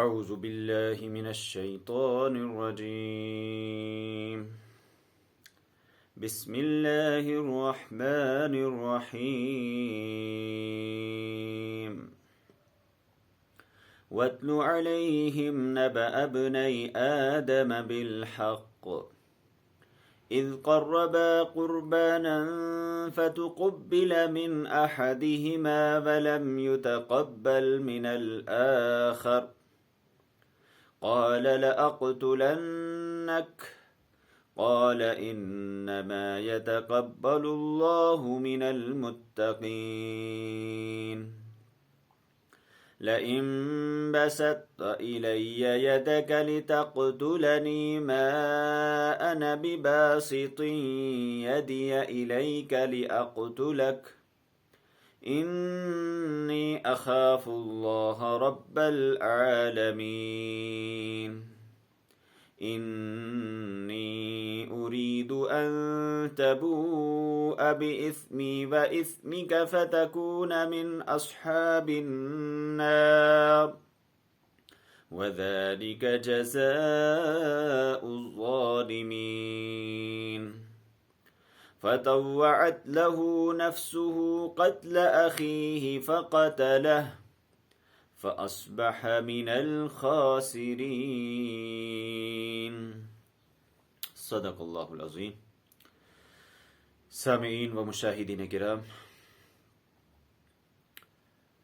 اعوذ باللہ من الشیطان الرجیم بسم اللہ الرحمن الرحیم واتل علیہم نبأ ابنی آدم بالحق إذ قربا قربانا فتقبل من أحدهما ولم يتقبل من الآخر قال لأقتلنك قال إنما يتقبل الله من المتقين لئن بسطت إلي يدك لتقتلني ما أنا بباسط يدي إليك لأقتلك إني أخاف الله رب العالمين إني أريد أن تبوء بإثمي وإثمك فتكون من أصحاب النار وذلك جزاء الظالمين فطوعت له نفسه قتل أخيه فقتله فأصبح من الخاسرين صدق اللہ العظیم. سامعین و مشاہدین کرام،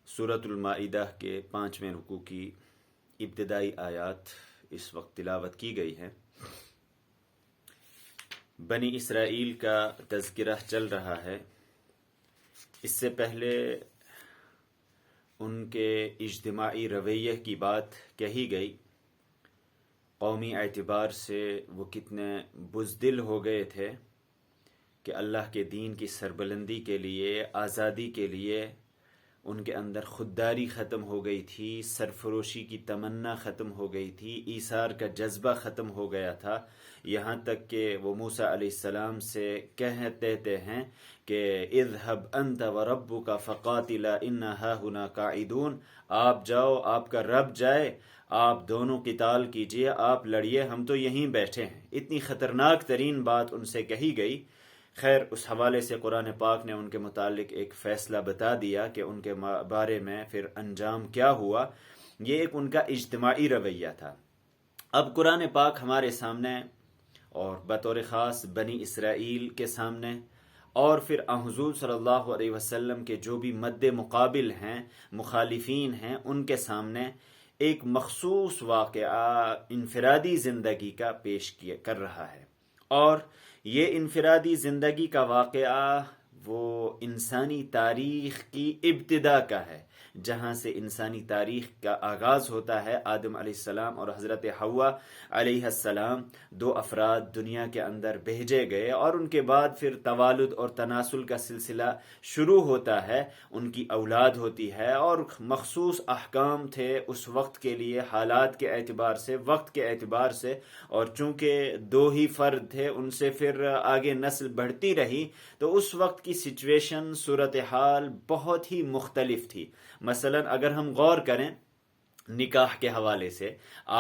سورۃ المائدہ کے 5ویں رکوع کی ابتدائی آیات اس وقت تلاوت کی گئی ہیں. بنی اسرائیل کا تذکرہ چل رہا ہے. اس سے پہلے ان کے اجتماعی رویہ کی بات کہی گئی. قومی اعتبار سے وہ کتنے بزدل ہو گئے تھے کہ اللہ کے دین کی سربلندی کے لیے، آزادی کے لیے ان کے اندر خودداری ختم ہو گئی تھی، سرفروشی کی تمنا ختم ہو گئی تھی، ایثار کا جذبہ ختم ہو گیا تھا. یہاں تک کہ وہ موسیٰ علیہ السلام سے کہتے ہیں کہ اذهب انت وربک فقاتلا انا ہاہنا قاعدون، آپ جاؤ، آپ کا رب جائے، آپ دونوں قتال کیجئے، آپ لڑیے، ہم تو یہیں بیٹھے ہیں. اتنی خطرناک ترین بات ان سے کہی گئی. خیر، اس حوالے سے قرآن پاک نے ان کے متعلق ایک فیصلہ بتا دیا کہ ان کے بارے میں پھر انجام کیا ہوا. یہ ایک ان کا اجتماعی رویہ تھا. اب قرآن پاک ہمارے سامنے اور بطور خاص بنی اسرائیل کے سامنے اور پھر حضور صلی اللہ علیہ وسلم کے جو بھی مد مقابل ہیں، مخالفین ہیں، ان کے سامنے ایک مخصوص واقعہ انفرادی زندگی کا پیش کر رہا ہے. اور یہ انفرادی زندگی کا واقعہ وہ انسانی تاریخ کی ابتدا کا ہے، جہاں سے انسانی تاریخ کا آغاز ہوتا ہے. آدم علیہ السلام اور حضرت حوا علیہ السلام، دو افراد دنیا کے اندر بھیجے گئے، اور ان کے بعد پھر توالد اور تناسل کا سلسلہ شروع ہوتا ہے. ان کی اولاد ہوتی ہے اور مخصوص احکام تھے اس وقت کے لیے، حالات کے اعتبار سے، وقت کے اعتبار سے. اور چونکہ دو ہی فرد تھے، ان سے پھر آگے نسل بڑھتی رہی، تو اس وقت کی سچویشن، صورتحال بہت ہی مختلف تھی. مثلا اگر ہم غور کریں نکاح کے حوالے سے،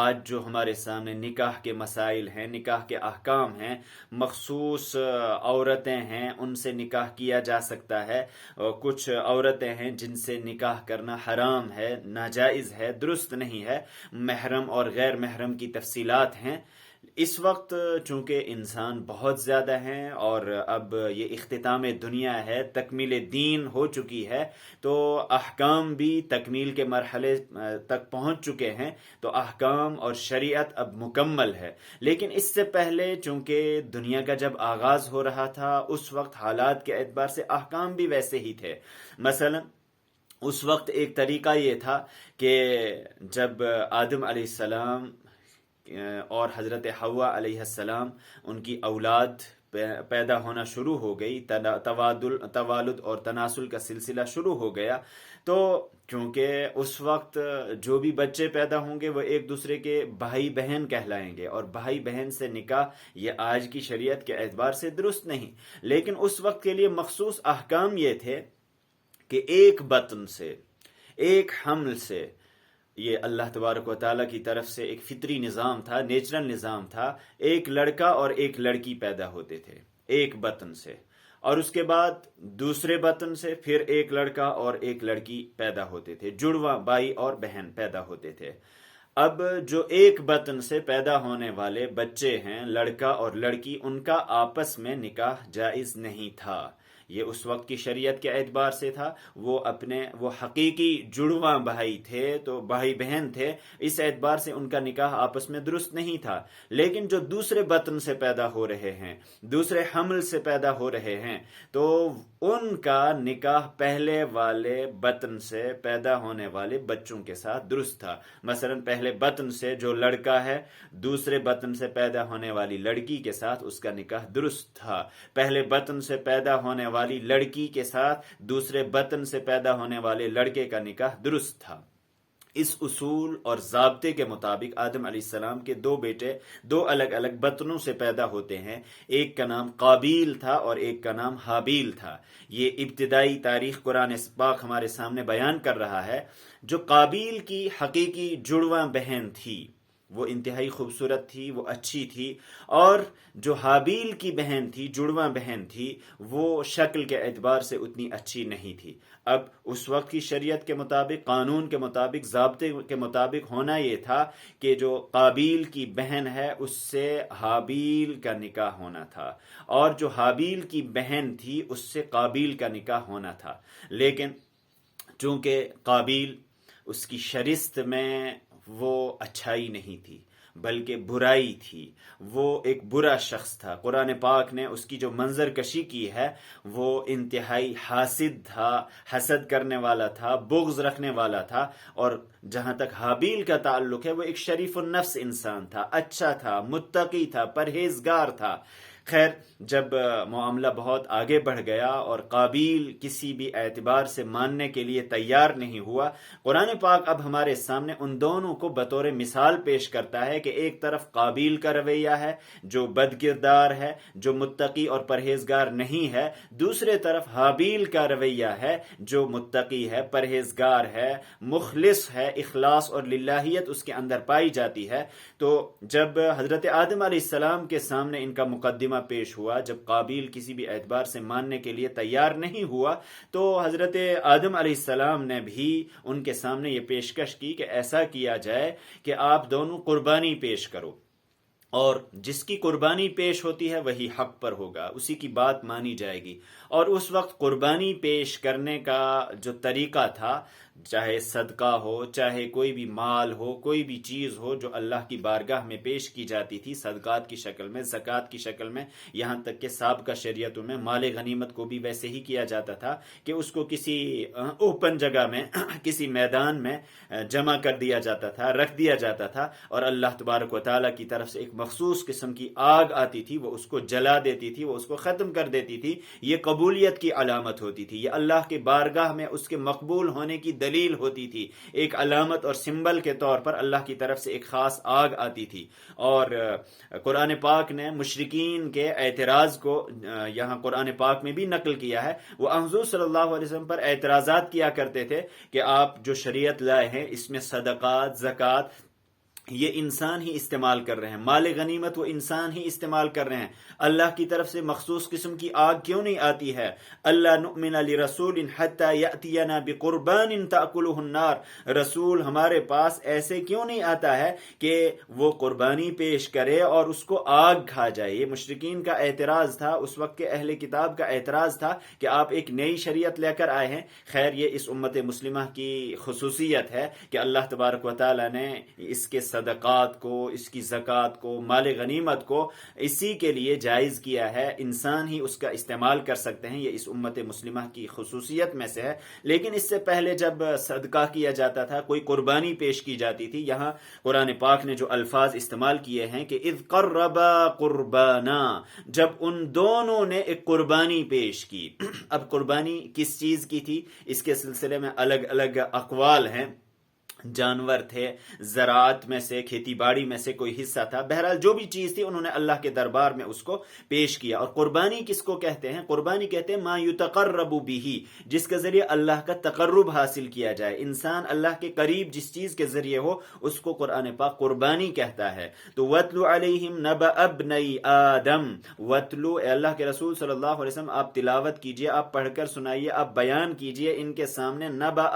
آج جو ہمارے سامنے نکاح کے مسائل ہیں، نکاح کے احکام ہیں، مخصوص عورتیں ہیں ان سے نکاح کیا جا سکتا ہے، کچھ عورتیں ہیں جن سے نکاح کرنا حرام ہے، ناجائز ہے، درست نہیں ہے، محرم اور غیر محرم کی تفصیلات ہیں. اس وقت چونکہ انسان بہت زیادہ ہیں اور اب یہ اختتام دنیا ہے، تکمیل دین ہو چکی ہے، تو احکام بھی تکمیل کے مرحلے تک پہنچ چکے ہیں، تو احکام اور شریعت اب مکمل ہے. لیکن اس سے پہلے چونکہ دنیا کا جب آغاز ہو رہا تھا، اس وقت حالات کے اعتبار سے احکام بھی ویسے ہی تھے. مثلا اس وقت ایک طریقہ یہ تھا کہ جب آدم علیہ السلام اور حضرت حوا علیہ السلام، ان کی اولاد پیدا ہونا شروع ہو گئی، توالد اور تناسل کا سلسلہ شروع ہو گیا، تو کیونکہ اس وقت جو بھی بچے پیدا ہوں گے وہ ایک دوسرے کے بھائی بہن کہلائیں گے، اور بھائی بہن سے نکاح یہ آج کی شریعت کے اعتبار سے درست نہیں. لیکن اس وقت کے لیے مخصوص احکام یہ تھے کہ ایک بطن سے، ایک حمل سے یہ اللہ تبارک و تعالیٰ کی طرف سے ایک فطری نظام تھا، نیچرل نظام تھا. ایک لڑکا اور ایک لڑکی پیدا ہوتے تھے ایک بطن سے، اور اس کے بعد دوسرے بطن سے پھر ایک لڑکا اور ایک لڑکی پیدا ہوتے تھے، جڑواں بھائی اور بہن پیدا ہوتے تھے. اب جو ایک بطن سے پیدا ہونے والے بچے ہیں، لڑکا اور لڑکی، ان کا آپس میں نکاح جائز نہیں تھا. یہ اس وقت کی شریعت کے اعتبار سے تھا. وہ حقیقی جڑواں بھائی تھے، تو بھائی بہن تھے، اس اعتبار سے ان کا نکاح آپس میں درست نہیں تھا. لیکن جو دوسرے بطن سے پیدا ہو رہے ہیں، دوسرے حمل سے پیدا ہو رہے ہیں، تو ان کا نکاح پہلے والے بطن سے پیدا ہونے والے بچوں کے ساتھ درست تھا. مثلا پہلے بطن سے جو لڑکا ہے، دوسرے بطن سے پیدا ہونے والی لڑکی کے ساتھ اس کا نکاح درست تھا. پہلے بطن سے پیدا ہونے والی لڑکی کے ساتھ دوسرے بطن سے پیدا ہونے والے لڑکے کا نکاح درست تھا. اس اصول اور ضابطے کے مطابق آدم علیہ السلام کے دو بیٹے دو الگ الگ بطنوں سے پیدا ہوتے ہیں. ایک کا نام قابیل تھا اور ایک کا نام حابیل تھا. یہ ابتدائی تاریخ قرآن پاک ہمارے سامنے بیان کر رہا ہے. جو قابیل کی حقیقی جڑواں بہن تھی وہ انتہائی خوبصورت تھی، وہ اچھی تھی، اور جو حابیل کی بہن تھی، جڑواں بہن تھی، وہ شکل کے اعتبار سے اتنی اچھی نہیں تھی. اب اس وقت کی شریعت کے مطابق، قانون کے مطابق، ضابطے کے مطابق ہونا یہ تھا کہ جو قابیل کی بہن ہے اس سے حابیل کا نکاح ہونا تھا، اور جو حابیل کی بہن تھی اس سے قابیل کا نکاح ہونا تھا. لیکن چونکہ قابیل، اس کی شرست میں وہ اچھائی نہیں تھی بلکہ برائی تھی، وہ ایک برا شخص تھا. قرآن پاک نے اس کی جو منظر کشی کی ہے وہ انتہائی حاسد تھا، حسد کرنے والا تھا، بغض رکھنے والا تھا. اور جہاں تک حابیل کا تعلق ہے، وہ ایک شریف النفس انسان تھا، اچھا تھا، متقی تھا، پرہیزگار تھا. خیر، جب معاملہ بہت آگے بڑھ گیا اور قابیل کسی بھی اعتبار سے ماننے کے لیے تیار نہیں ہوا، قرآن پاک اب ہمارے سامنے ان دونوں کو بطور مثال پیش کرتا ہے کہ ایک طرف قابیل کا رویہ ہے جو بد کردار ہے، جو متقی اور پرہیزگار نہیں ہے، دوسرے طرف حابیل کا رویہ ہے جو متقی ہے، پرہیزگار ہے، مخلص ہے، اخلاص اور للہیت اس کے اندر پائی جاتی ہے. تو جب حضرت آدم علیہ السلام کے سامنے ان کا مقدمہ پیش ہوا، جب قابیل کسی بھی اعتبار سے ماننے کے لیے تیار نہیں ہوا، تو حضرت آدم علیہ السلام نے بھی ان کے سامنے یہ پیشکش کی کہ ایسا کیا جائے کہ آپ دونوں قربانی پیش کرو، اور جس کی قربانی پیش ہوتی ہے وہی حق پر ہوگا، اسی کی بات مانی جائے گی. اور اس وقت قربانی پیش کرنے کا جو طریقہ تھا، چاہے صدقہ ہو، چاہے کوئی بھی مال ہو، کوئی بھی چیز ہو جو اللہ کی بارگاہ میں پیش کی جاتی تھی، صدقات کی شکل میں، زکوٰۃ کی شکل میں، یہاں تک کہ سابقہ شریعتوں میں مال غنیمت کو بھی ویسے ہی کیا جاتا تھا کہ اس کو کسی اوپن جگہ میں، کسی میدان میں جمع کر دیا جاتا تھا، رکھ دیا جاتا تھا، اور اللہ تبارک و تعالیٰ کی طرف سے ایک مخصوص قسم کی آگ آتی تھی، وہ اس کو جلا دیتی تھی، وہ اس کو ختم کر دیتی تھی. یہ قبولیت کی علامت ہوتی تھی، یہ اللہ کے بارگاہ میں اس کے مقبول ہونے کی دلیل ہوتی تھی. ایک علامت اور سمبل کے طور پر اللہ کی طرف سے ایک خاص آگ آتی تھی. اور قرآن پاک نے مشرکین کے اعتراض کو یہاں قرآن پاک میں بھی نقل کیا ہے. وہ حضور صلی اللہ علیہ وسلم پر اعتراضات کیا کرتے تھے کہ آپ جو شریعت لائے ہیں اس میں صدقات، زکوٰۃ، یہ انسان ہی استعمال کر رہے ہیں، مال غنیمت وہ انسان ہی استعمال کر رہے ہیں، اللہ کی طرف سے مخصوص قسم کی آگ کیوں نہیں آتی ہے؟ اللہ نؤمن لرسول حتی یأتینا بقربان تأکلہ النار، رسول ہمارے پاس ایسے کیوں نہیں آتا ہے کہ وہ قربانی پیش کرے اور اس کو آگ کھا جائے؟ یہ مشرکین کا اعتراض تھا، اس وقت کے اہل کتاب کا اعتراض تھا کہ آپ ایک نئی شریعت لے کر آئے ہیں. خیر، یہ اس امت مسلمہ کی خصوصیت ہے کہ اللہ تبارک و تعالی نے اس کے صدقات کو، اس کی زکوٰۃ کو، مال غنیمت کو اسی کے لیے جائز کیا ہے. انسان ہی اس کا استعمال کر سکتے ہیں، یہ اس امت مسلمہ کی خصوصیت میں سے ہے. لیکن اس سے پہلے جب صدقہ کیا جاتا تھا، کوئی قربانی پیش کی جاتی تھی، یہاں قرآن پاک نے جو الفاظ استعمال کیے ہیں کہ اذ قربا قربانا، جب ان دونوں نے ایک قربانی پیش کی. اب قربانی کس چیز کی تھی، اس کے سلسلے میں الگ الگ اقوال ہیں. جانور تھے، زراعت میں سے، کھیتی باڑی میں سے کوئی حصہ تھا، بہرحال جو بھی چیز تھی انہوں نے اللہ کے دربار میں اس کو پیش کیا۔ اور قربانی کس کو کہتے ہیں؟ قربانی کہتے ہیں ما یتقرب به، جس کے ذریعے اللہ کا تقرب حاصل کیا جائے، انسان اللہ کے قریب جس چیز کے ذریعے ہو اس کو قرآن پاک قربانی کہتا ہے۔ تو وَاتْلُ عَلَيْهِمْ نَبَأَ ابْنَيْ آدم، وَاتْلُ، اے اللہ کے رسول صلی اللہ علیہ وسلم آپ تلاوت کیجئے، آپ پڑھ کر سنائیے، آپ بیان کیجئے ان کے سامنے نبأ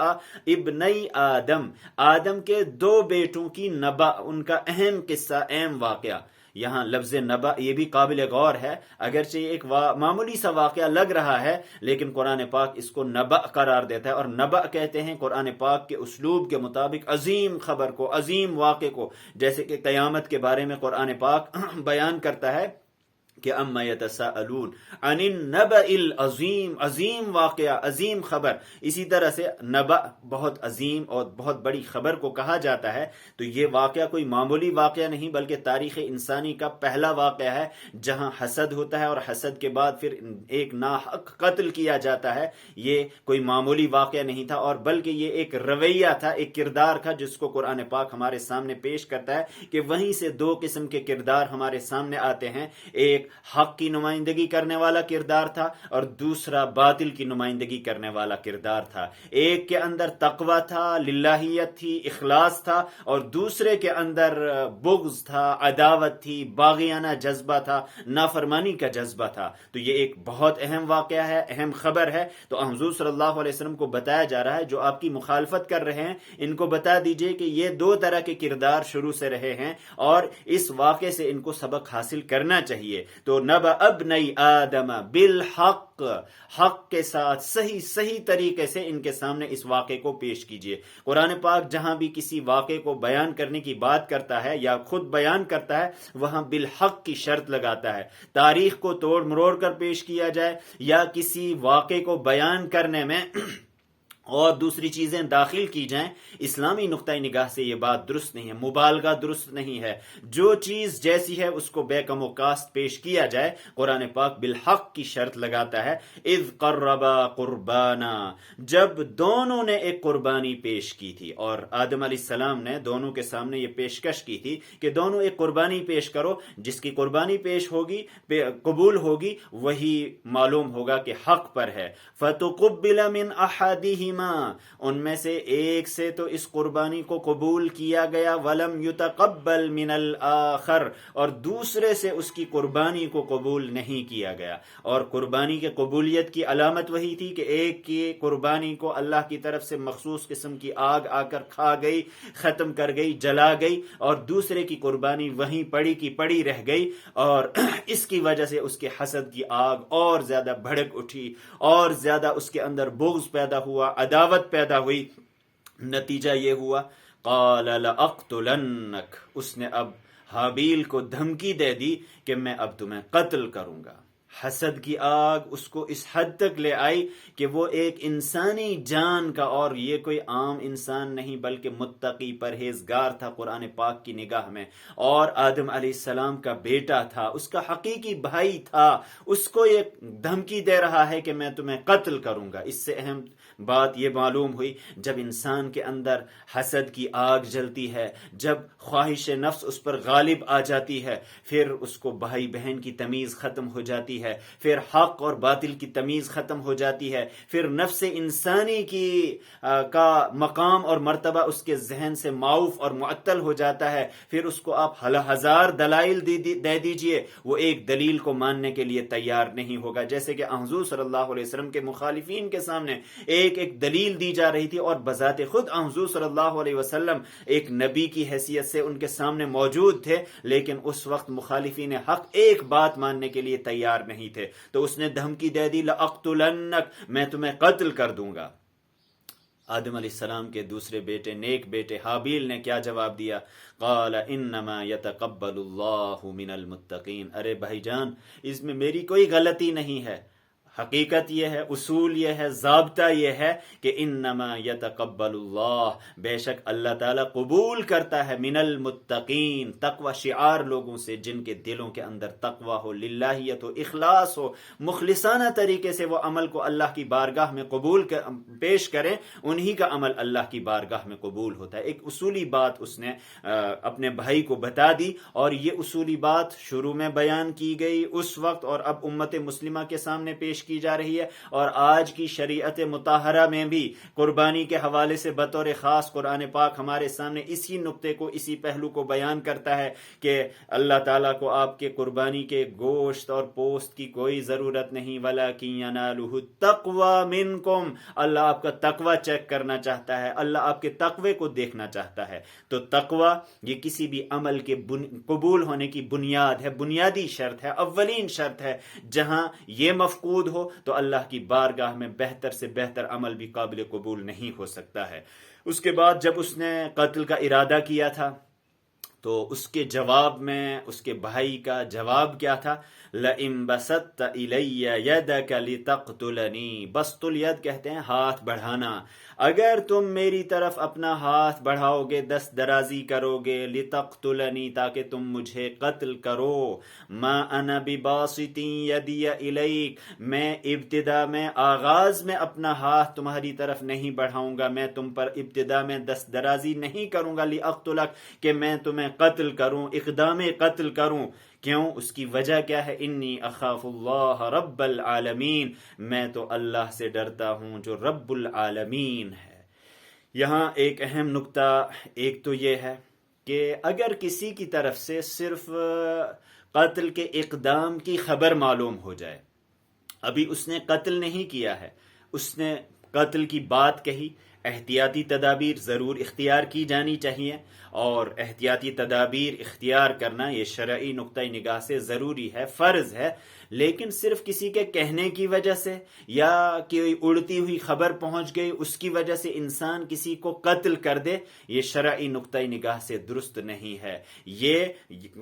ابنی آدم، آدم کے دو بیٹوں کی نبا، ان کا اہم قصہ، اہم واقعہ۔ یہاں لفظ نبا یہ بھی قابل غور ہے، اگرچہ ایک معمولی سا واقعہ لگ رہا ہے لیکن قرآن پاک اس کو نبا قرار دیتا ہے، اور نبا کہتے ہیں قرآن پاک کے اسلوب کے مطابق عظیم خبر کو، عظیم واقعے کو، جیسے کہ قیامت کے بارے میں قرآن پاک بیان کرتا ہے کہ اما یتساءلون عن النبأ العظیم، عظیم واقعہ، عظیم خبر۔ اسی طرح سے نبأ بہت عظیم اور بہت بڑی خبر کو کہا جاتا ہے، تو یہ واقعہ کوئی معمولی واقعہ نہیں بلکہ تاریخ انسانی کا پہلا واقعہ ہے جہاں حسد ہوتا ہے، اور حسد کے بعد پھر ایک ناحق قتل کیا جاتا ہے۔ یہ کوئی معمولی واقعہ نہیں تھا، اور بلکہ یہ ایک رویہ تھا، ایک کردار تھا جس کو قرآن پاک ہمارے سامنے پیش کرتا ہے کہ وہیں سے دو قسم کے کردار ہمارے سامنے آتے ہیں، ایک حق کی نمائندگی کرنے والا کردار تھا اور دوسرا باطل کی نمائندگی کرنے والا کردار تھا۔ ایک کے اندر تقوی تھا، للہیت تھی، اخلاص تھا، اور دوسرے کے اندر بغض تھا، عداوت تھی، باغیانہ جذبہ تھا، نافرمانی کا جذبہ تھا۔ تو یہ ایک بہت اہم واقعہ ہے، اہم خبر ہے۔ تو حضور صلی اللہ علیہ وسلم کو بتایا جا رہا ہے جو آپ کی مخالفت کر رہے ہیں ان کو بتا دیجئے کہ یہ دو طرح کے کردار شروع سے رہے ہیں اور اس واقعے سے ان کو سبق حاصل کرنا چاہیے۔ تو نبأ ابنی آدم بالحق، حق کے ساتھ صحیح طریقے سے ان کے سامنے اس واقعے کو پیش کیجئے۔ قرآن پاک جہاں بھی کسی واقعے کو بیان کرنے کی بات کرتا ہے یا خود بیان کرتا ہے وہاں بالحق کی شرط لگاتا ہے۔ تاریخ کو توڑ مروڑ کر پیش کیا جائے یا کسی واقعے کو بیان کرنے میں اور دوسری چیزیں داخل کی جائیں، اسلامی نقطہ نگاہ سے یہ بات درست نہیں ہے، مبالغہ درست نہیں ہے۔ جو چیز جیسی ہے اس کو بے کم و کاست پیش کیا جائے۔ قرآن پاک بالحق کی شرط لگاتا ہے، اذ قربا قربانا، جب دونوں نے ایک قربانی پیش کی تھی، اور آدم علیہ السلام نے دونوں کے سامنے یہ پیشکش کی تھی کہ دونوں ایک قربانی پیش کرو، جس کی قربانی پیش ہوگی قبول ہوگی وہی معلوم ہوگا کہ حق پر ہے۔ فتقبل من احدہم، ان میں سے ایک سے تو اس قربانی کو قبول کیا گیا، ولم یتقبل من الآخر، اور دوسرے سے اس کی قربانی کو قبول نہیں کیا گیا۔ اور قربانی کے قبولیت کی علامت وہی تھی کہ ایک کی قربانی کو اللہ کی طرف سے مخصوص قسم کی آگ آ کر کھا گئی، ختم کر گئی، جلا گئی، اور دوسرے کی قربانی وہیں پڑی کی پڑی رہ گئی، اور اس کی وجہ سے اس کے حسد کی آگ اور زیادہ بھڑک اٹھی، اور زیادہ اس کے اندر بغض پیدا ہوا، عداوت پیدا ہوئی۔ نتیجہ یہ ہوا قال لأقتلنک، اس نے اب حابیل کو دھمکی دے دی کہ میں اب تمہیں قتل کروں گا۔ حسد کی آگ اس کو اس حد تک لے آئی کہ وہ ایک انسانی جان کا، اور یہ کوئی عام انسان نہیں بلکہ متقی پرہیزگار تھا قرآن پاک کی نگاہ میں، اور آدم علیہ السلام کا بیٹا تھا، اس کا حقیقی بھائی تھا، اس کو یہ دھمکی دے رہا ہے کہ میں تمہیں قتل کروں گا۔ اس سے اہم بات یہ معلوم ہوئی جب انسان کے اندر حسد کی آگ جلتی ہے، جب خواہش نفس اس پر غالب آ جاتی ہے، پھر اس کو بھائی بہن کی تمیز ختم ہو جاتی ہے، پھر حق اور باطل کی تمیز ختم ہو جاتی ہے، پھر نفس انسانی کا مقام اور مرتبہ اس کے ذہن سے معوف اور معطل ہو جاتا ہے۔ پھر اس کو آپ ہزار دلائل دے دیجئے، وہ ایک دلیل کو ماننے کے لیے تیار نہیں ہوگا، جیسے کہ حضور صلی اللہ علیہ وسلم کے مخالفین کے سامنے ایک دلیل دی جا رہی تھی، اور بذات خود حضور صلی اللہ علیہ وسلم ایک نبی کی حیثیت سے ان کے سامنے موجود تھے، لیکن اس وقت مخالفین حق ایک بات ماننے کے لیے تیار نہیں تھے، تو اس نے دھمکی دے دی لأقتلنک، میں تمہیں قتل کر دوں گا۔ آدم علیہ السلام کے دوسرے بیٹے، نیک بیٹے حابیل نے کیا جواب دیا؟ قال انما يتقبل اللہ من المتقین، ارے بھائی جان اس میں میری کوئی غلطی نہیں ہے، حقیقت یہ ہے، اصول یہ ہے، ضابطہ یہ ہے کہ انما یتقبل اللہ، بے شک اللہ تعالیٰ قبول کرتا ہے من المتقین، تقوی شعار لوگوں سے جن کے دلوں کے اندر تقوی ہو، للہیت ہو، اخلاص ہو، مخلصانہ طریقے سے وہ عمل کو اللہ کی بارگاہ میں پیش کریں، انہی کا عمل اللہ کی بارگاہ میں قبول ہوتا ہے۔ ایک اصولی بات اس نے اپنے بھائی کو بتا دی، اور یہ اصولی بات شروع میں بیان کی گئی اس وقت، اور اب امت مسلمہ کے سامنے پیش کی جا رہی ہے، اور آج کی شریعت مطہرہ میں بھی قربانی کے حوالے سے بطور خاص قرآن پاک ہمارے سامنے اسی نقطے کو، اسی پہلو کو بیان کرتا ہے کہ اللہ تعالیٰ کو آپ کے قربانی کے گوشت اور پوست کی کوئی ضرورت نہیں، وَلَٰكِن يَنَالُهُ التَّقْوَىٰ مِنْكُمْ، اللہ آپ کا تقوی چیک کرنا چاہتا ہے، اللہ آپ کے تقوی کو دیکھنا چاہتا ہے۔ تو تقوی یہ کسی بھی عمل کے قبول ہونے کی بنیاد ہے، بنیادی شرط ہے، اولین شرط ہے۔ جہاں یہ مفقود ہو تو اللہ کی بارگاہ میں بہتر سے بہتر عمل بھی قابل قبول نہیں ہو سکتا ہے۔ اس کے بعد جب اس نے قتل کا ارادہ کیا تھا تو اس کے جواب میں اس کے بھائی کا جواب کیا تھا؟ لَئِن بَسَطتَ إِلَيَّ يَدَكَ لِتَقْتُلَنِي، بسط الید کہتے ہیں ہاتھ بڑھانا، اگر تم میری طرف اپنا ہاتھ بڑھاؤ گے، دست درازی کرو گے، لِتَقْتُلَنِي تاکہ تم مجھے قتل کرو، مَا أَنَا بِبَاسِطٍ يَدِيَ إِلَيْكَ، میں ابتدا میں آغاز میں اپنا ہاتھ تمہاری طرف نہیں بڑھاؤں گا، میں تم پر ابتدا میں دست درازی نہیں کروں گا، لِأَقْتُلَكَ کہ میں تمہیں قتل کروں، اقدام قتل کروں۔ کیوں؟ اس کی وجہ کیا ہے؟ انی اخاف اللہ رب العالمین، میں تو اللہ سے ڈرتا ہوں جو رب العالمین ہے۔ یہاں ایک اہم نقطہ ایک تو یہ ہے کہ اگر کسی کی طرف سے صرف قتل کے اقدام کی خبر معلوم ہو جائے، ابھی اس نے قتل نہیں کیا ہے، اس نے قتل کی بات کہی، احتیاطی تدابیر ضرور اختیار کی جانی چاہیے، اور احتیاطی تدابیر اختیار کرنا یہ شرعی نقطۂ نگاہ سے ضروری ہے، فرض ہے، لیکن صرف کسی کے کہنے کی وجہ سے یا کوئی اڑتی ہوئی خبر پہنچ گئی اس کی وجہ سے انسان کسی کو قتل کر دے، یہ شرعی نقطۂ نگاہ سے درست نہیں ہے۔ یہ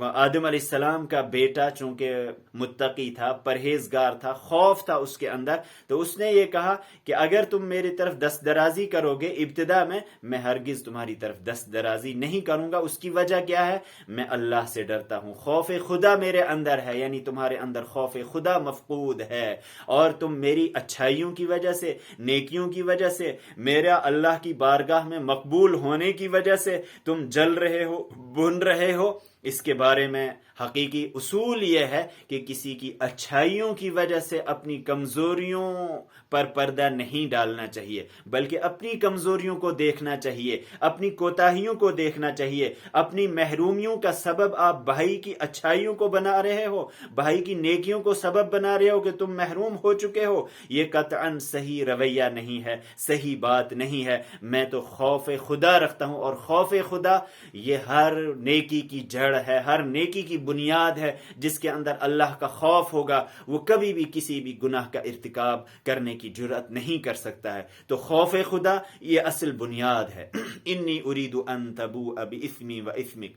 آدم علیہ السلام کا بیٹا چونکہ متقی تھا، پرہیزگار تھا، خوف تھا اس کے اندر، تو اس نے یہ کہا کہ اگر تم میری طرف دست درازی کرو گے ابتدا میں ہرگز تمہاری طرف دست درازی نہیں کروں گا۔ اس کی وجہ کیا ہے؟ میں اللہ سے ڈرتا ہوں، خوف خدا میرے اندر ہے، یعنی تمہارے اندر خوف خدا مفقود ہے، اور تم میری اچھائیوں کی وجہ سے، نیکیوں کی وجہ سے، میرا اللہ کی بارگاہ میں مقبول ہونے کی وجہ سے تم جل رہے ہو، بن رہے ہو۔ اس کے بارے میں حقیقی اصول یہ ہے کہ کسی کی اچھائیوں کی وجہ سے اپنی کمزوریوں پر پردہ نہیں ڈالنا چاہیے، بلکہ اپنی کمزوریوں کو دیکھنا چاہیے، اپنی کوتاہیوں کو دیکھنا چاہیے۔ اپنی محرومیوں کا سبب آپ بھائی کی اچھائیوں کو بنا رہے ہو، بھائی کی نیکیوں کو سبب بنا رہے ہو کہ تم محروم ہو چکے ہو، یہ قطعاً صحیح رویہ نہیں ہے، صحیح بات نہیں ہے۔ میں تو خوف خدا رکھتا ہوں، اور خوف خدا یہ ہر نیکی کی جڑ ہے، ہر نیکی کی بنیاد ہے۔ جس کے اندر اللہ کا خوف ہوگا وہ کبھی بھی کسی بھی گناہ کا ارتکاب کرنے کی جرأت نہیں کر سکتا ہے۔ تو خوف خدا یہ اصل بنیاد ہے۔ انی ارید ان تبوء باسمی و اسمک،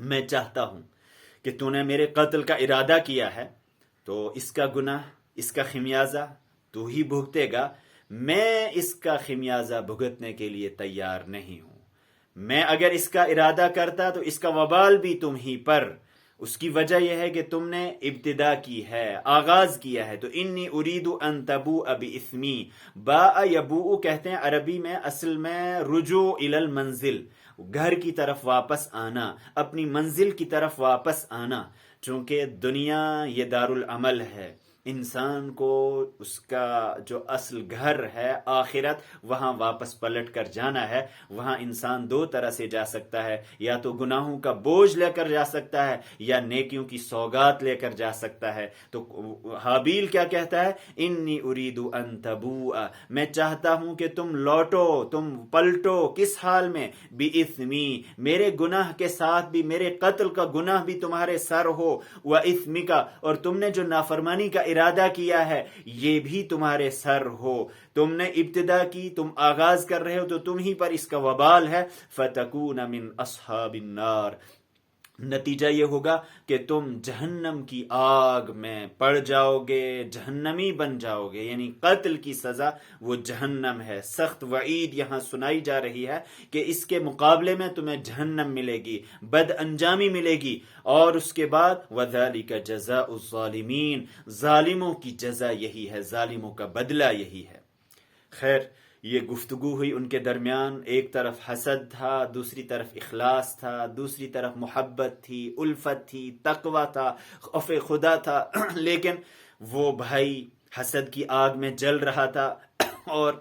میں چاہتا ہوں کہ تو نے میرے قتل کا ارادہ کیا ہے تو اس کا گناہ، اس کا خمیازہ تو ہی بھگتے گا، میں اس کا خمیازہ بھگتنے کے لیے تیار نہیں ہوں۔ میں اگر اس کا ارادہ کرتا تو اس کا وبال بھی تم ہی پر۔ اس کی وجہ یہ ہے کہ تم نے ابتدا کی ہے، آغاز کیا ہے۔ تو انی ارید ان تبوء باسمی، باء یبوء کہتے ہیں عربی میں، اصل میں رجوع الی المنزل، گھر کی طرف واپس آنا، اپنی منزل کی طرف واپس آنا۔ چونکہ دنیا یہ دار العمل ہے، انسان کو اس کا جو اصل گھر ہے آخرت، وہاں واپس پلٹ کر جانا ہے۔ وہاں انسان دو طرح سے جا سکتا ہے، یا تو گناہوں کا بوجھ لے کر جا سکتا ہے، یا نیکیوں کی سوگات لے کر جا سکتا ہے۔ تو حابیل کیا کہتا ہے؟ انی ارید ان تبوء، میں چاہتا ہوں کہ تم لوٹو، تم پلٹو، کس حال میں؟ باسمی، میرے گناہ کے ساتھ بھی، میرے قتل کا گناہ بھی تمہارے سر ہو، واسمک، اور تم نے جو نافرمانی کا ارادہ کیا ہے یہ بھی تمہارے سر ہو۔ تم نے ابتدا کی، تم آغاز کر رہے ہو تو تم ہی پر اس کا وبال ہے۔ فتکون من اصحاب النار، نتیجہ یہ ہوگا کہ تم جہنم کی آگ میں پڑ جاؤ گے، جہنمی بن جاؤ گے، یعنی قتل کی سزا وہ جہنم ہے۔ سخت وعید یہاں سنائی جا رہی ہے کہ اس کے مقابلے میں تمہیں جہنم ملے گی، بد انجامی ملے گی، اور اس کے بعد وَذَلِكَ جَزَاءُ الظَّالِمِينَ، ظالموں کی جزا یہی ہے، ظالموں کا بدلہ یہی ہے۔ خیر، یہ گفتگو ہوئی ان کے درمیان، ایک طرف حسد تھا، دوسری طرف اخلاص تھا، دوسری طرف محبت تھی، الفت تھی، تقوی تھا، خوف خدا تھا، لیکن وہ بھائی حسد کی آگ میں جل رہا تھا اور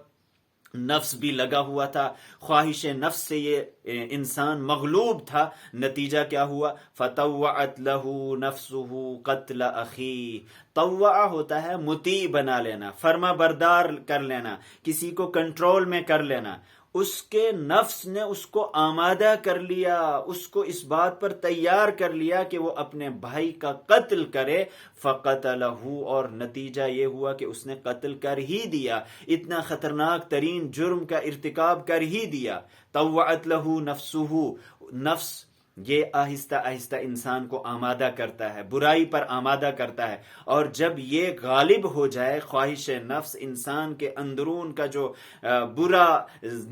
نفس بھی لگا ہوا تھا، خواہش نفس سے یہ انسان مغلوب تھا۔ نتیجہ کیا ہوا؟ فَطَوَّعَتْ لَهُ نَفْسُهُ قَتْلَ أَخِيهِ۔ طوّع ہوتا ہے مطیع بنا لینا، فرما بردار کر لینا، کسی کو کنٹرول میں کر لینا۔ اس کے نفس نے اس کو آمادہ کر لیا، اس کو اس بات پر تیار کر لیا کہ وہ اپنے بھائی کا قتل کرے۔ فَقَتَلَهُ، اور نتیجہ یہ ہوا کہ اس نے قتل کر ہی دیا، اتنا خطرناک ترین جرم کا ارتکاب کر ہی دیا۔ طوعت لہو نفسہ، نفس یہ آہستہ آہستہ انسان کو آمادہ کرتا ہے، برائی پر آمادہ کرتا ہے، اور جب یہ غالب ہو جائے، خواہش نفس، انسان کے اندرون کا جو برا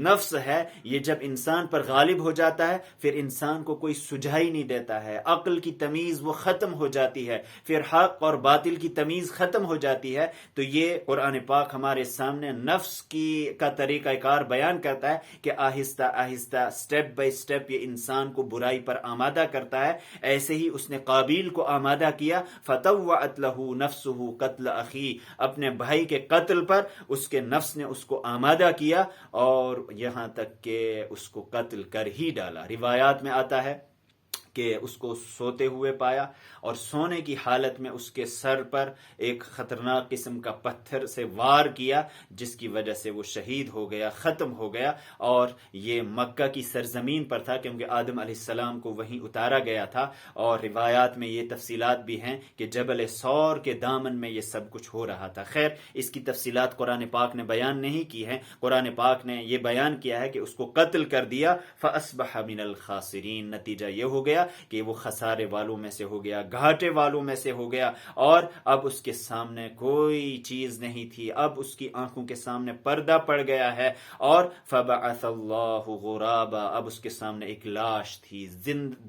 نفس ہے، یہ جب انسان پر غالب ہو جاتا ہے، پھر انسان کو کوئی سجھائی نہیں دیتا ہے، عقل کی تمیز وہ ختم ہو جاتی ہے، پھر حق اور باطل کی تمیز ختم ہو جاتی ہے۔ تو یہ قرآن پاک ہمارے سامنے نفس کا طریقہ کار بیان کرتا ہے کہ آہستہ آہستہ، سٹیپ بائی سٹیپ، یہ انسان کو برائی پر آمادہ کرتا ہے۔ ایسے ہی اس نے قابیل کو آمادہ کیا، فَطَوَّعَتْ لَهُ نَفْسُهُ قَتْلَ أَخِيهِ، اپنے بھائی کے قتل پر اس کے نفس نے اس کو آمادہ کیا، اور یہاں تک کہ اس کو قتل کر ہی ڈالا۔ روایات میں آتا ہے کہ اس کو سوتے ہوئے پایا، اور سونے کی حالت میں اس کے سر پر ایک خطرناک قسم کا پتھر سے وار کیا، جس کی وجہ سے وہ شہید ہو گیا، ختم ہو گیا۔ اور یہ مکہ کی سرزمین پر تھا، کیونکہ آدم علیہ السلام کو وہیں اتارا گیا تھا، اور روایات میں یہ تفصیلات بھی ہیں کہ جبل سور کے دامن میں یہ سب کچھ ہو رہا تھا۔ خیر، اس کی تفصیلات قرآن پاک نے بیان نہیں کی ہیں، قرآن پاک نے یہ بیان کیا ہے کہ اس کو قتل کر دیا، فَأَصْبَحَ مِنَ الْخَاسِرِينَ، نتیجہ یہ ہو گیا کہ وہ خسارے والوں میں سے ہو گیا، گھاٹے والوں میں سے ہو گیا، اور اب اس کے سامنے کوئی چیز نہیں تھی، اب اس کی آنکھوں کے سامنے پردہ پڑ گیا ہے۔ اور فَبَعَثَ اللَّهُ غُرَابًا، اب اس کے سامنے ایک لاش تھی،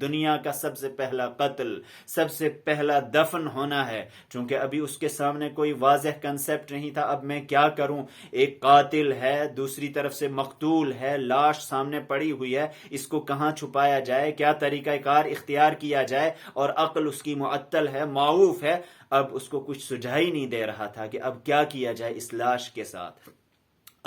دنیا کا سب سے پہلا قتل، سب سے پہلا دفن ہونا ہے، چونکہ ابھی اس کے سامنے کوئی واضح کنسپٹ نہیں تھا، اب میں کیا کروں؟ ایک قاتل ہے، دوسری طرف سے مقتول ہے، لاش سامنے پڑی ہوئی ہے، اس کو کہاں چھپایا جائے، کیا طریقہ کار اختیار کیا جائے، اور عقل اس کی معطل ہے، معوف ہے۔ اب اس کو کچھ سجھائی نہیں دے رہا تھا کہ اب کیا کیا جائے اس لاش کے ساتھ۔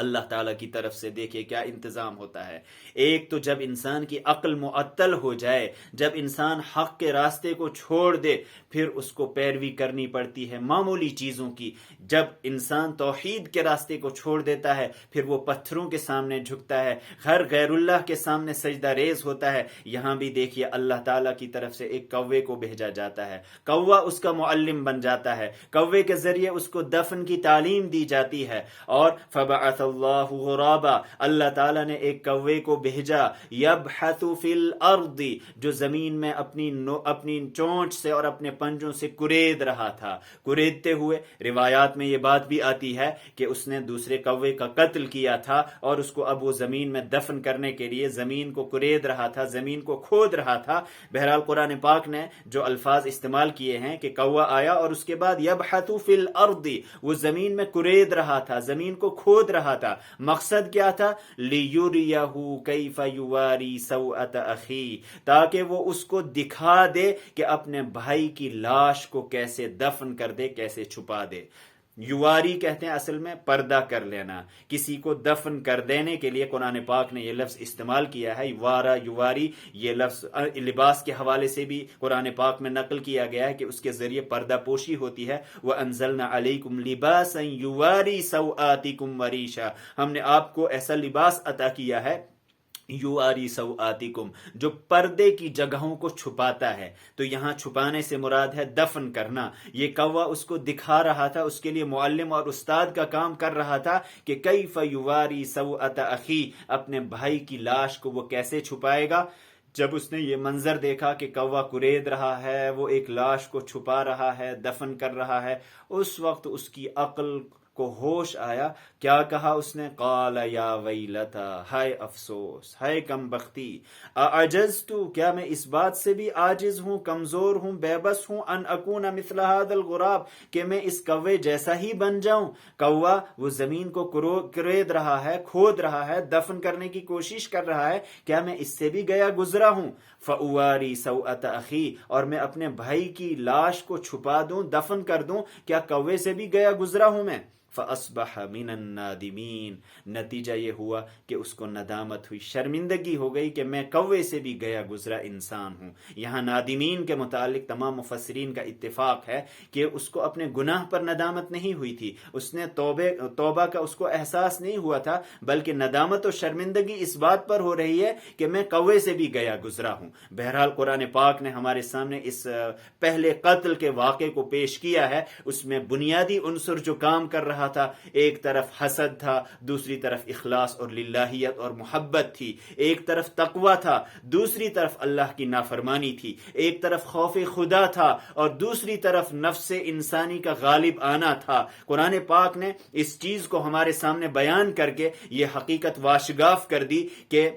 اللہ تعالیٰ کی طرف سے دیکھیے کیا انتظام ہوتا ہے۔ ایک تو جب انسان کی عقل معطل ہو جائے، جب انسان حق کے راستے کو چھوڑ دے، پھر اس کو پیروی کرنی پڑتی ہے معمولی چیزوں کی۔ جب انسان توحید کے راستے کو چھوڑ دیتا ہے، پھر وہ پتھروں کے سامنے جھکتا ہے، ہر غیر اللہ کے سامنے سجدہ ریز ہوتا ہے۔ یہاں بھی دیکھیے اللہ تعالیٰ کی طرف سے ایک کوے کو بھیجا جاتا ہے، کوہ اس کا معلم بن جاتا ہے، کوے کے ذریعے اس کو دفن کی تعلیم دی جاتی ہے۔ اور فبعث اللہ غرابا، اللہ تعالیٰ نے ایک کوے کو بھیجا، یبحث فی الارض، جو زمین میں اپنی چونچ سے اور اپنے پنجوں سے کرید رہا تھا۔ کریدتے ہوئے روایات میں یہ بات بھی آتی ہے کہ اس نے دوسرے کوے کا قتل کیا تھا، اور اس کو اب وہ زمین میں دفن کرنے کے لیے زمین کو کرید رہا تھا، زمین کو کھود رہا تھا۔ بہرحال قرآن پاک نے جو الفاظ استعمال کیے ہیں کہ کوہ آیا اور اس کے بعد یبحث فی الارض، وہ زمین میں کرید رہا تھا، زمین کو کھود رہا تھا۔ مقصد کیا تھا؟ لیریہ کیف یواری سوءۃ اخی، تاکہ وہ اس کو دکھا دے کہ اپنے بھائی کی لاش کو کیسے دفن کر دے، کیسے چھپا دے۔ یواری کہتے ہیں اصل میں پردہ کر لینا، کسی کو دفن کر دینے کے لیے قرآن پاک نے یہ لفظ استعمال کیا ہے، یوارا یواری۔ یہ لفظ لباس کے حوالے سے بھی قرآن پاک میں نقل کیا گیا ہے کہ اس کے ذریعے پردہ پوشی ہوتی ہے۔ وَأَنزَلْنَا عَلَيْكُمْ لِبَاسًا يُوَارِي سَوْآتِكُمْ وَرِيشًا، ہم نے آپ کو ایسا لباس عطا کیا ہے، یواری سوآتکم، جو پردے کی جگہوں کو چھپاتا ہے۔ تو یہاں چھپانے سے مراد ہے دفن کرنا۔ یہ کوہ اس کو دکھا رہا تھا، اس کے لیے معلم اور استاد کا کام کر رہا تھا کہ کیف یواری سوءۃ اخی، اپنے بھائی کی لاش کو وہ کیسے چھپائے گا۔ جب اس نے یہ منظر دیکھا کہ کوا کرید رہا ہے، وہ ایک لاش کو چھپا رہا ہے، دفن کر رہا ہے، اس وقت اس کی عقل کو ہوش آیا. کیا کہا اس نے؟ قال یا ویلتا، ہائے افسوس، ہائے کم بختی، اعجزت، کیا میں اس بات سے بھی عاجز ہوں، کمزور ہوں، بے بس ہوں، ان اکون مثل هذا الغراب، کہ میں اس کوے جیسا ہی بن جاؤں. کوا وہ زمین کو کرید رہا ہے، کھود رہا ہے، دفن کرنے کی کوشش کر رہا ہے، کیا میں اس سے بھی گیا گزرا ہوں؟ فأواری سوءت اخی، اور میں اپنے بھائی کی لاش کو چھپا دوں، دفن کر دوں، کیا کوے سے بھی گیا گزرا ہوں میں؟ فاصبح من النادمین، نتیجہ یہ ہوا کہ اس کو ندامت ہوئی، شرمندگی ہو گئی کہ میں کوے سے بھی گیا گزرا انسان ہوں. یہاں نادمین کے متعلق تمام مفسرین کا اتفاق ہے کہ اس کو اپنے گناہ پر ندامت نہیں ہوئی تھی، اس نے توبہ کا اس کو احساس نہیں ہوا تھا، بلکہ ندامت و شرمندگی اس بات پر ہو رہی ہے کہ میں کوے سے بھی گیا گزرا ہوں. بہرحال قرآن پاک نے ہمارے سامنے اس پہلے قتل کے واقعے کو پیش کیا ہے. اس میں بنیادی عنصر جو کام کر رہا تھا، ایک طرف حسد تھا، دوسری طرف اخلاص اور للہیت اور محبت تھی، ایک طرف تقوی تھا، دوسری طرف اللہ کی نافرمانی تھی، ایک طرف خوف خدا تھا اور دوسری طرف نفس انسانی کا غالب آنا تھا. قرآن پاک نے اس چیز کو ہمارے سامنے بیان کر کے یہ حقیقت واشگاف کر دی کہ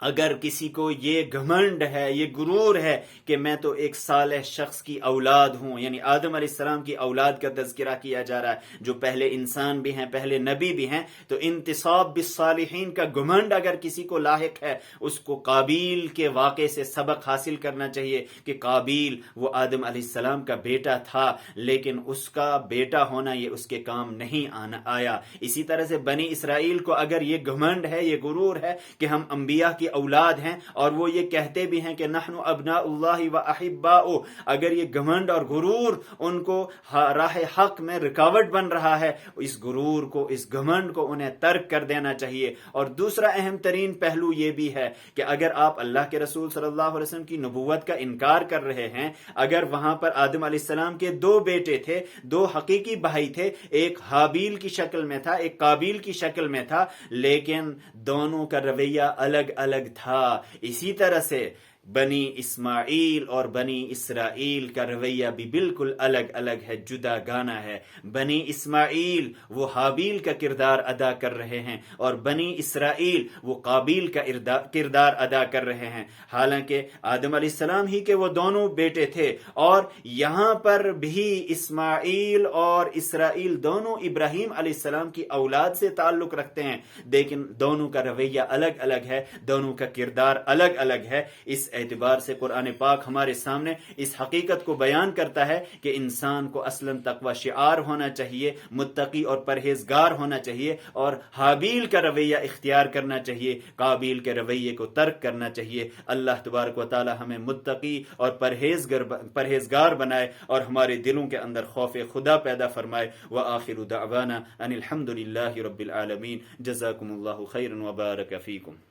اگر کسی کو یہ گھمنڈ ہے، یہ غرور ہے کہ میں تو ایک صالح شخص کی اولاد ہوں، یعنی آدم علیہ السلام کی اولاد کا تذکرہ کیا جا رہا ہے، جو پہلے انسان بھی ہیں، پہلے نبی بھی ہیں، تو انتصاب بالصالحین کا گھمنڈ اگر کسی کو لاحق ہے، اس کو قابیل کے واقعے سے سبق حاصل کرنا چاہیے کہ قابیل وہ آدم علیہ السلام کا بیٹا تھا، لیکن اس کا بیٹا ہونا یہ اس کے کام نہیں آیا. اسی طرح سے بنی اسرائیل کو اگر یہ گھمنڈ ہے، یہ غرور ہے کہ ہم انبیاء کی اولاد ہیں، اور وہ یہ کہتے بھی ہیں کہ نحن ابناء اللہ و احباؤ، اگر یہ گھمنڈ اور غرور ان کو راہ حق میں رکاوٹ بن رہا ہے، اس غرور کو، اس گھمنڈ کو انہیں ترک کر دینا چاہیے. اور دوسرا اہم ترین پہلو یہ بھی ہے کہ اگر آپ اللہ کے رسول صلی اللہ علیہ وسلم کی نبوت کا انکار کر رہے ہیں، اگر وہاں پر آدم علیہ السلام کے دو بیٹے تھے، دو حقیقی بھائی تھے، ایک حابیل کی شکل میں تھا، ایک قابیل کی شکل میں تھا، لیکن دونوں کا رویہ الگ الگ تھا. اسی طرح سے بنی اسماعیل اور بنی اسرائیل کا رویہ بھی بالکل الگ الگ ہے، جدا گانا ہے. بنی اسماعیل وہ حابیل کا کردار ادا کر رہے ہیں اور بنی اسرائیل وہ قابیل کا کردار ادا کر رہے ہیں، حالانکہ آدم علیہ السلام ہی کے وہ دونوں بیٹے تھے. اور یہاں پر بھی اسماعیل اور اسرائیل دونوں ابراہیم علیہ السلام کی اولاد سے تعلق رکھتے ہیں، لیکن دونوں کا رویہ الگ الگ ہے، دونوں کا کردار الگ الگ ہے. اس اعتبار سے قرآن پاک ہمارے سامنے اس حقیقت کو بیان کرتا ہے کہ انسان کو اصلاً تقوی شعار ہونا چاہیے، متقی اور پرہیزگار ہونا چاہیے، اور حابیل کا رویہ اختیار کرنا چاہیے، قابیل کے رویے کو ترک کرنا چاہیے. اللہ تبارک و تعالی ہمیں متقی اور پرہیزگار بنائے اور ہمارے دلوں کے اندر خوف خدا پیدا فرمائے. وآخر دعوانا ان الحمد للہ رب العالمین. جزاکم اللہ خیرا وبارک فیکم.